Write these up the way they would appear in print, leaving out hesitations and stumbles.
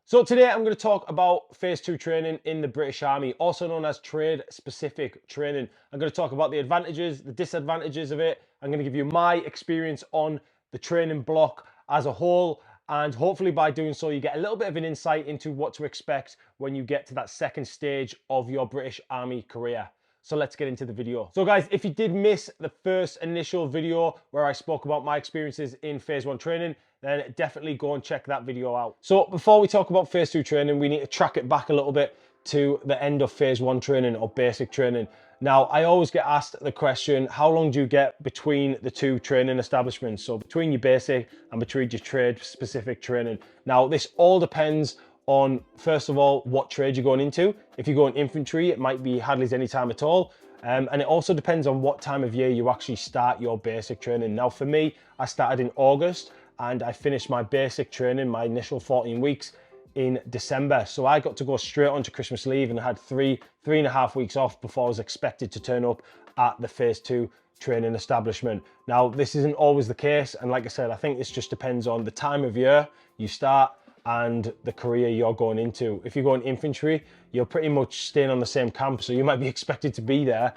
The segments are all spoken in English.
So today I'm going to talk about phase 2 training in the British Army, also known as trade specific training. I'm going to talk about the advantages, the disadvantages of it. I'm going to give you my experience on the training block as a whole, and hopefully by doing so you get a little bit of an insight into what to expect when you get to that second stage of your British Army career. So let's get into the video. So guys, if you did miss the first initial video where I spoke about my experiences in phase 1 training, then definitely go and check that video out. So before we talk about phase 2 training, we need to track it back a little bit to the end of phase 1 training or basic training. Now, I always get asked the question, how long do you get between the two training establishments? So between your basic and between your trade specific training. Now, this all depends on, first of all, what trade you're going into. If you're going infantry, it might be Hadley's any time at all. And it also depends on what time of year you actually start your basic training. Now, for me, I started in August and I finished my basic training, my initial 14 weeks in December. So I got to go straight on to Christmas leave and I had three and a half weeks off before I was expected to turn up at the phase 2 training establishment. Now, this isn't always the case. And like I said, I think this just depends on the time of year you start and the career you're going into. If you're going infantry, you're pretty much staying on the same camp. So you might be expected to be there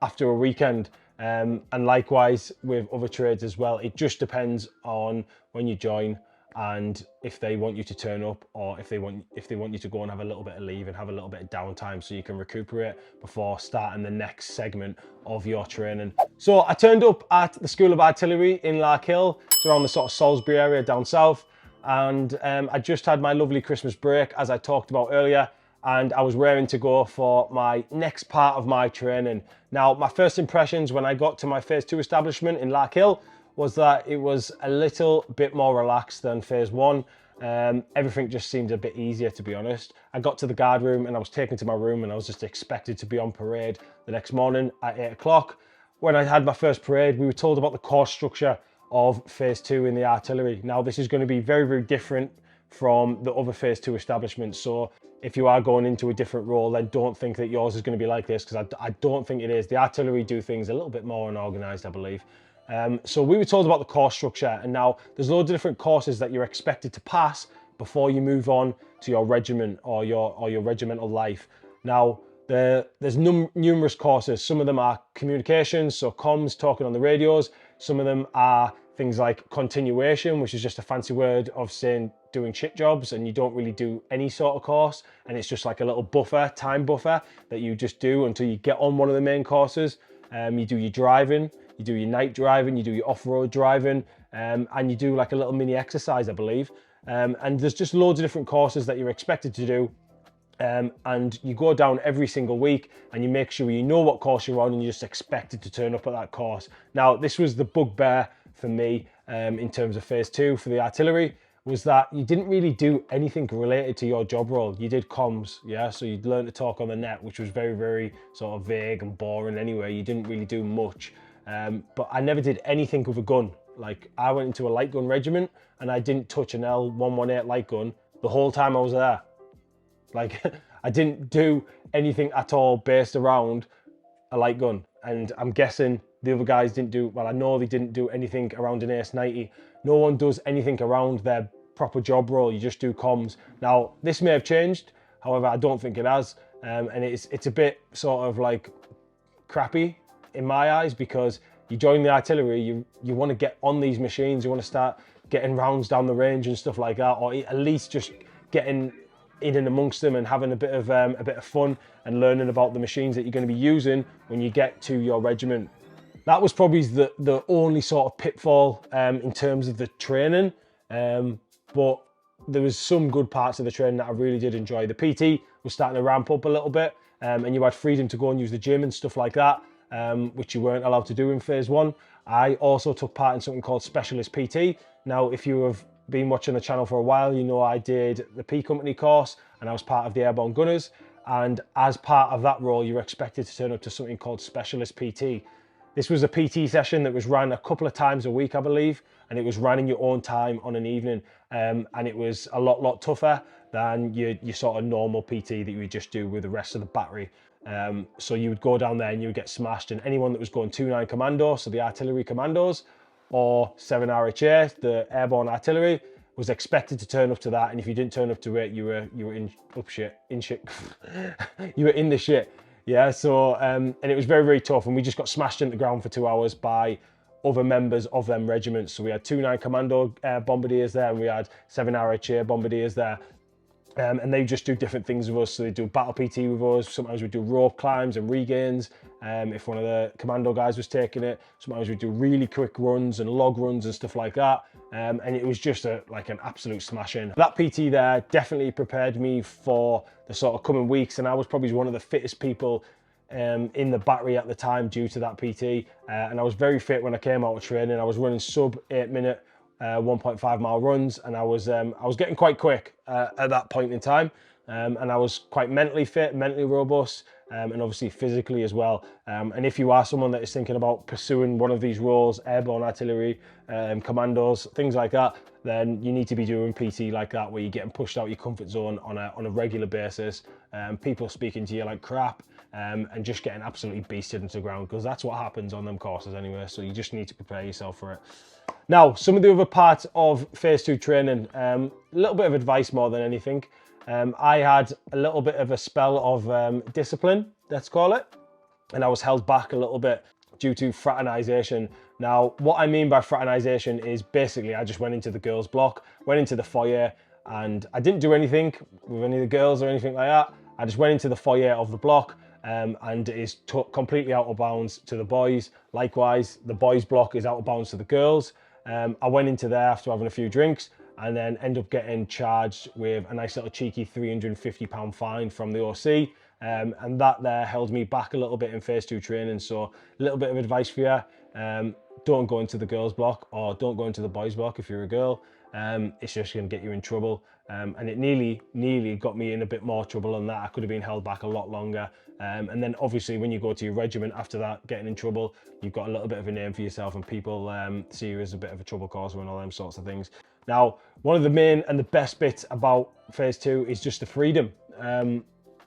after a weekend. And likewise with other trades as well. It just depends on when you join and if they want you to turn up or if they want you to go and have a little bit of leave and have a little bit of downtime so you can recuperate before starting the next segment of your training. So I turned up at the School of Artillery in Larkhill. It's around the sort of Salisbury area down south. And I just had my lovely Christmas break, as I talked about earlier, and I was raring to go for my next part of my training. Now, my first impressions when I got to my phase 2 establishment in Larkhill was that it was a little bit more relaxed than phase 1. Everything just seemed a bit easier, to be honest. I got to the guard room and I was taken to my room and I was just expected to be on parade the next morning at 8 o'clock. When I had my first parade, we were told about the course structure of phase 2 in the artillery. Now, this is going to be very, very different from the other phase 2 establishments. So if you are going into a different role, then don't think that yours is going to be like this, because I don't think it is. The artillery do things a little bit more unorganized, I believe. So we were told about the course structure, and now there's loads of different courses that you're expected to pass before you move on to your regiment or your regimental life. Now, there's numerous courses. Some of them are communications, so comms, talking on the radios. Some of them are things like continuation, which is just a fancy word of saying doing shit jobs and you don't really do any sort of course. And it's just like a little buffer, time buffer that you just do until you get on one of the main courses. You do your driving, you do your night driving, you do your off-road driving, and you do like a little mini exercise, I believe. And there's just loads of different courses that you're expected to do. And you go down every single week and you make sure you know what course you're on and you're just expected to turn up at that course. Now, this was the bugbear for me in terms of phase 2 for the artillery, was that you didn't really do anything related to your job role. You did comms, yeah? So you'd learn to talk on the net, which was very, very sort of vague and boring anyway. You didn't really do much. But I never did anything with a gun. Like, I went into a light gun regiment and I didn't touch an L118 light gun the whole time I was there. Like, I didn't do anything at all based around a light gun. And I'm guessing the other guys didn't do, well, I know they didn't do anything around an AS90. No one does anything around their proper job role. You just do comms. Now, this may have changed. However, I don't think it has. And it's a bit sort of like crappy in my eyes, because you join the artillery, you want to get on these machines, you want to start getting rounds down the range and stuff like that, or at least just getting in and amongst them and having a bit of fun and learning about the machines that you're going to be using when you get to your regiment. That was probably the only sort of pitfall in terms of the training, but there was some good parts of the training that I really did enjoy. The PT was starting to ramp up a little bit, and you had freedom to go and use the gym and stuff like that, which you weren't allowed to do in phase 1. I also took part in something called Specialist PT. Now, if you have been watching the channel for a while, you know I did the P Company course and I was part of the Airborne Gunners. And as part of that role, you're expected to turn up to something called Specialist PT. This was a PT session that was run a couple of times a week, I believe, and it was run in your own time on an evening. And it was a lot tougher than your sort of normal PT that you would just do with the rest of the battery. So you would go down there and you would get smashed, and anyone that was going 2-9 Commando, so the artillery commandos, or 7 RHA, the airborne artillery, was expected to turn up to that, and if you didn't turn up to it, you were in shit. You were in the shit. Yeah. So and it was very, very tough, and we just got smashed into the ground for 2 hours by other members of them regiments. So we had 2-9 Commando bombardiers there, and we had 7 RHA bombardiers there. And they just do different things with us. So they do battle PT with us. Sometimes we do rope climbs and regains. If one of the commando guys was taking it, sometimes we do really quick runs and log runs and stuff like that. And it was just like an absolute smashing. That PT there definitely prepared me for the sort of coming weeks. And I was probably one of the fittest people in the battery at the time due to that PT. And I was very fit when I came out of training. I was running sub 8 minute 1.5 mile runs, and I was getting quite quick at that point in time, and I was quite mentally fit, mentally robust, and obviously physically as well. And if you are someone that is thinking about pursuing one of these roles, airborne artillery, commandos, things like that, then you need to be doing PT like that, where you're getting pushed out your comfort zone on a regular basis, people speaking to you like crap, and just getting absolutely beasted into the ground, because that's what happens on them courses anyway. So you just need to prepare yourself for it. Now, some of the other parts of phase 2 training, a little bit of advice more than anything. I had a little bit of a spell of discipline, let's call it, and I was held back a little bit due to fraternization. Now, what I mean by fraternization is basically I just went into the girls' block, went into the foyer, and I didn't do anything with any of the girls or anything like that. I just went into the foyer of the block, and it is completely out of bounds to the boys. Likewise, the boys' block is out of bounds to the girls. I went into there after having a few drinks, and then end up getting charged with a nice little cheeky £350 fine from the OC. And that there held me back a little bit in phase 2 training. So a little bit of advice for you. Don't go into the girls' block, or don't go into the boys' block if you're a girl. It's just going to get you in trouble. And it nearly got me in a bit more trouble than that. I could have been held back a lot longer. And then obviously when you go to your regiment after that, getting in trouble, you've got a little bit of a name for yourself, and people see you as a bit of a trouble causer and all them sorts of things. Now, one of the main and the best bits about phase 2 is just the freedom.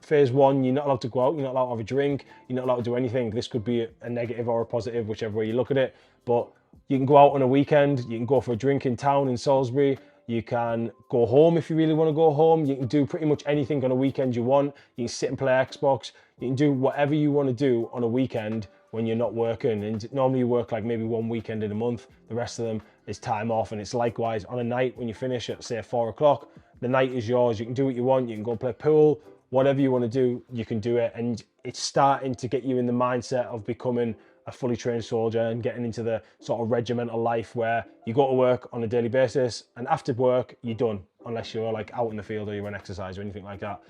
Phase 1, you're not allowed to go out, you're not allowed to have a drink, you're not allowed to do anything. This could be a negative or a positive, whichever way you look at it. But you can go out on a weekend, you can go for a drink in town in Salisbury, you can go home if you really want to go home, you can do pretty much anything on a weekend you want, you can sit and play Xbox, you can do whatever you want to do on a weekend when you're not working. And normally you work like maybe one weekend in a month, the rest of them is time off. And it's likewise on a night when you finish at say 4 o'clock, the night is yours, you can do what you want, you can go play pool, whatever you want to do, you can do it. And it's starting to get you in the mindset of becoming a fully trained soldier and getting into the sort of regimental life where you go to work on a daily basis, and after work, you're done, unless you're like out in the field or you run exercise or anything like that.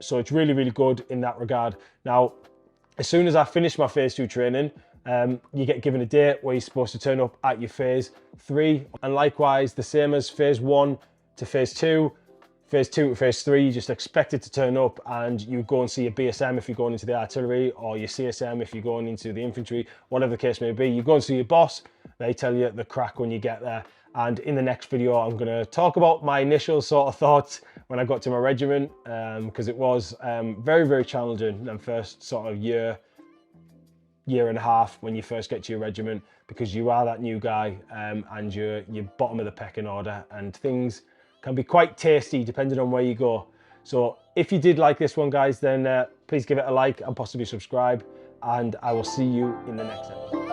So it's really, really good in that regard. Now, as soon as I finish my phase 2 training, you get given a date where you're supposed to turn up at your phase 3. And likewise, the same as phase 1 to phase 2, phase 2 to phase 3, you just expected to turn up, and you go and see your BSM if you're going into the artillery, or your CSM if you're going into the infantry, whatever the case may be. You go and see your boss, they tell you the crack when you get there. And in the next video, I'm going to talk about my initial sort of thoughts when I got to my regiment, because it was very, very challenging in the first sort of year and a half when you first get to your regiment, because you are that new guy, and you're bottom of the pecking order, and things can be quite tasty depending on where you go. So if you did like this one, guys, then please give it a like and possibly subscribe, and I will see you in the next episode.